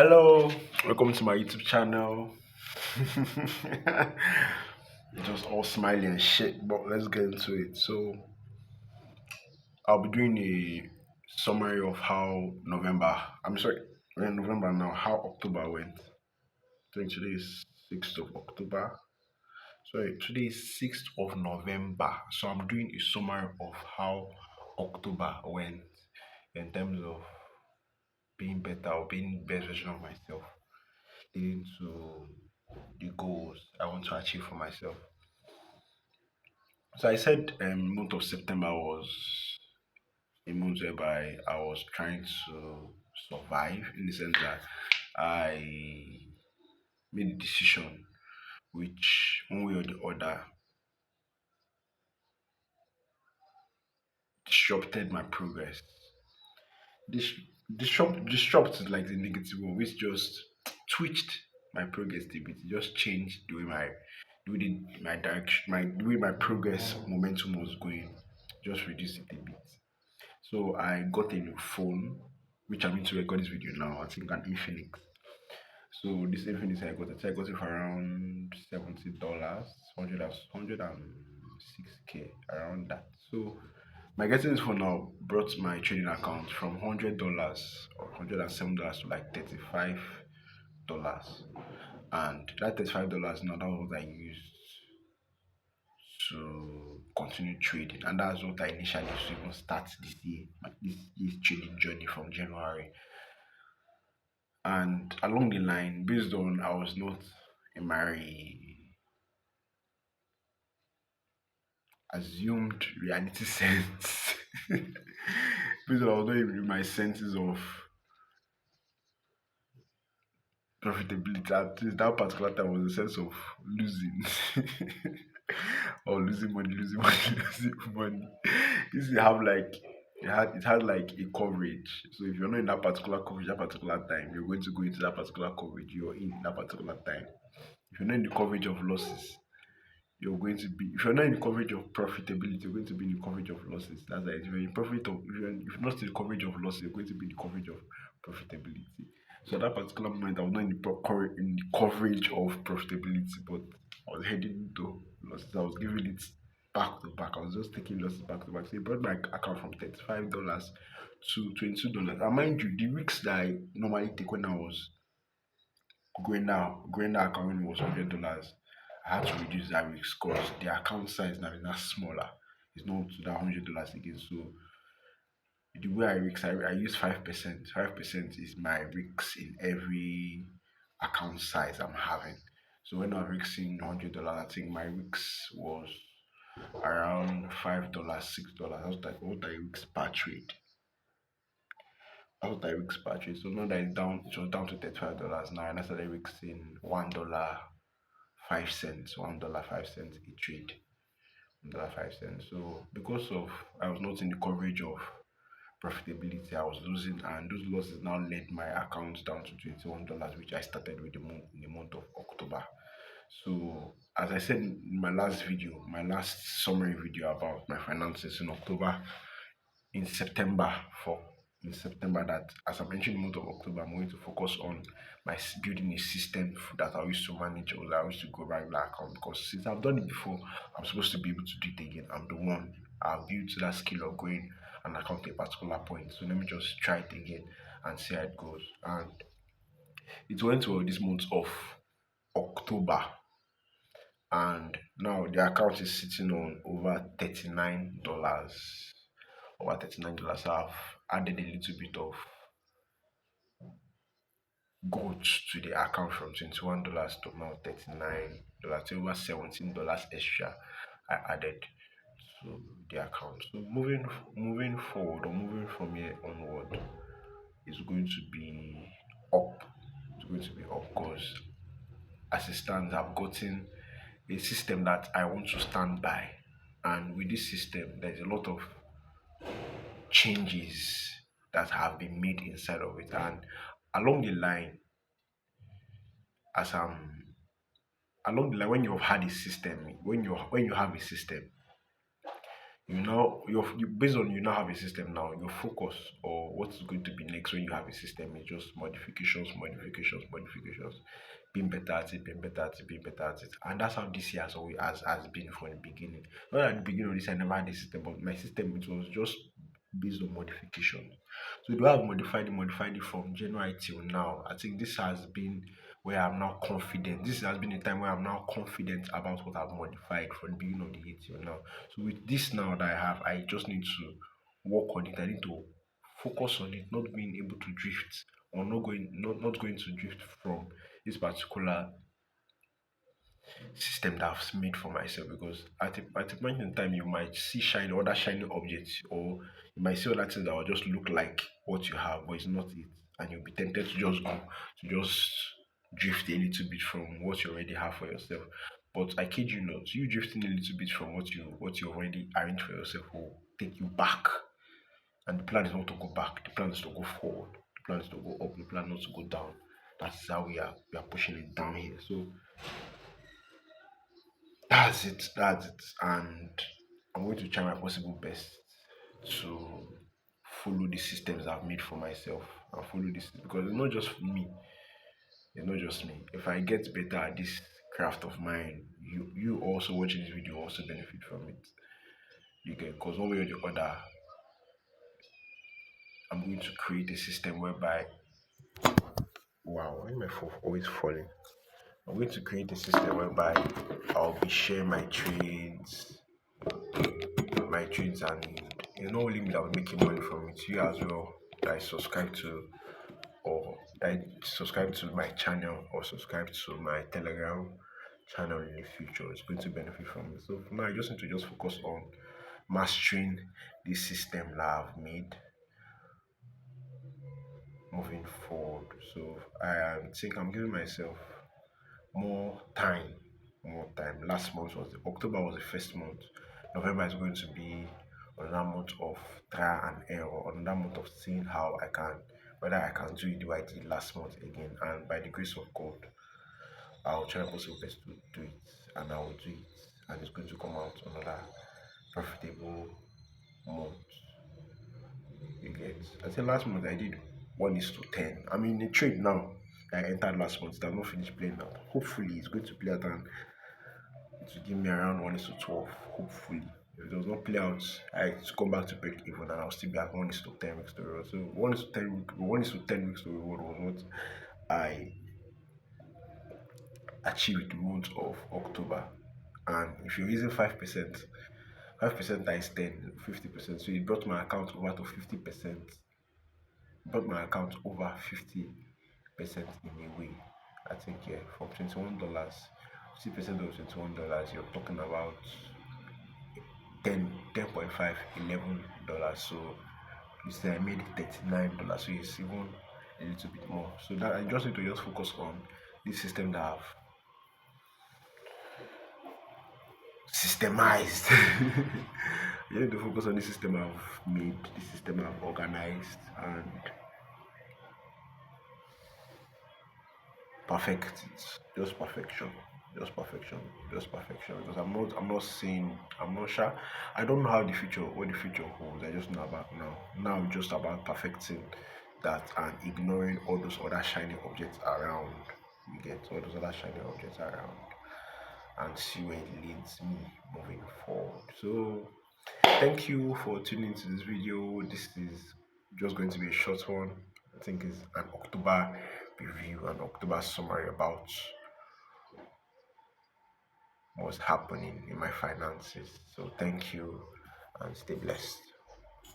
Hello, welcome to my YouTube channel. Just all smiley and shit, but let's get into it. So, I'll be doing a summary of how I'm sorry, we're in November now, how October went. I think today is 6th of October. Sorry, today is 6th of November. So, I'm doing a summary of how October went in terms of being better or being best version of myself, leading to the goals I want to achieve for myself. So I said month of September was a month whereby I was trying to survive in the sense that I made a decision which one way or the other disrupted my progress. This disrupt is like the negative one, which just twitched my progress a bit. It just changed the way my direction, the way my progress momentum was going. Just reduced it a bit. So I got a new phone, which I'm going to record this video now. I think an Infinix. So this Infinix I got it for around $70, hundred and 6K around that. So my getting this phone now brought my trading account from $100 or $107 to like $35, and that $35 now that was what I used to continue trading, and that's what I initially used to even start this year's trading journey from January. And along the line, based on I was not in my assumed reality sense, based on I was not even in my senses of profitability, at least that particular time was a sense of losing or losing money, losing money. This you have like it had like a coverage. So if you're not in that particular coverage that particular time, you're going to go into that particular coverage. You're in that particular time. If you're not in the coverage of losses, you're going to be. If you're not in the coverage of profitability, you're going to be in the coverage of losses. That's like if you're in profit of if you're not in the coverage of losses, you're going to be in the coverage of profitability. So at that particular moment, I was not in in the coverage of profitability, but I was heading into losses. I was giving it back to back. I was just taking losses back to back. So it brought my account from $35 to $22. And mind you, the risks that I normally take when I was growing that account when it was $100, I had to reduce that risk because the account size now is not smaller. It's not to that $100 again. So the way I risk, I use 5%. 5% is my risk in every account size I'm having. So when I'm risking $100, I think my risk was around $5, $6. What I risk per trade. That's what I risk per trade. So now that it's down, it was down to $35 now, and I started risking $1.05, $1.05 a trade. $1.05. So because of I was not in the coverage of profitability, I was losing, and those losses now led my account down to $21, which I started with in the month of October. So as I said in my last summary video about my finances in October, in September for in September that as I'm entering the month of October, I'm going to focus on building a system that I used to manage or that I used to go by that account, because since I've done it before, I'm supposed to be able to do it again. I'm the one I've built that skill of going and account at a particular point. So let me just try it again and see how it goes. And it went well this month of October, and now the account is sitting on over $39. Over $39. I've added a little bit of goods to the account from $21 to now $39. So over $17 extra I added to the account. So moving forward, or moving from here onward, is going to be up. It's going to be up because as it stands, I've gotten a system that I want to stand by. And with this system, there's a lot of changes that have been made inside of it. And along the line, as I'm along the line, when you've had a system, when you have a system, you based on you now have a system now, your focus or what's going to be next when you have a system is just modifications, modifications, modifications, being better at it, being better at it, being better at it. And that's how this year has always has been from the beginning. Not at the beginning of this, I never had a system, but my system it was just based on modification. So do I have modified it from January till now? I think this has been where I'm now confident. This has been a time where I'm now confident about what I've modified from the beginning of the year till now. So with this now that I have, I just need to work on it. I need to focus on it, not being able to drift or not going to drift from this particular system that I've made for myself, because at a point in time you might see shiny other shiny objects, or you might see other things that will just look like what you have but it's not it, and you'll be tempted to just go to just drift a little bit from what you already have for yourself. But I kid you not, you drifting a little bit from what you already arranged for yourself will take you back. And the plan is not to go back, the plan is to go forward, the plan is to go up, the plan not to go down. That's how we are pushing it down here. So that's it. That's it. And I'm going to try my possible best to follow the systems I've made for myself and follow this, because it's not just me. It's not just me. If I get better at this craft of mine, you also watching this video also benefit from it. You get, because one way or the other, I'm going to create a system whereby, wow, why is my phone always falling? I'm going to create a system whereby I'll be sharing my trades, and it's not only me that will be making money from it, you as well that is subscribe to, or that subscribe to my channel or subscribe to my Telegram channel in the future. It's going to benefit from it. So for now I just need to just focus on mastering this system that I've made moving forward. So I think I'm giving myself more time, more time. Last month was October was the first month. November is going to be another month of trial and error, another month of seeing how I can, whether I can do it the way I did last month again. And by the grace of God, I'll try my possible best to do it, and I will do it, and it's going to come out another profitable month. You get? I think last month I did 1:10. I'm in a trade now. I entered last month. I'm not finished playing now. Hopefully, it's going to play out, and it will give me around 1:12. Hopefully, if it does not play out, I to come back to break even, and I'll still be at 1:10 weeks to reward. So 1:10 weeks to reward was what I achieved the month of October. And if you're using 5%, 5% times 10, 50%. So it brought my account over to 50%. Brought my account over 50% in a way. I think, yeah, from $21, 50% of $21, you're talking about 10.5, $11. So you say I made $39. So it's even a little bit more. So that I just need to just focus on this system that I've systemized. You need to focus on the system I've made, the system I've organized, and perfect it. Just perfection. Just perfection. Just perfection. Because I'm not saying, I'm not sure. I don't know what the future holds. I just know about now. Now it's just about perfecting that and ignoring all those other shiny objects around. You get all those other shiny objects around, and see where it leads me moving forward. So thank you for tuning into this video. This is just going to be a short one. I think it's an October review, an October summary about what's happening in my finances. So thank you and stay blessed.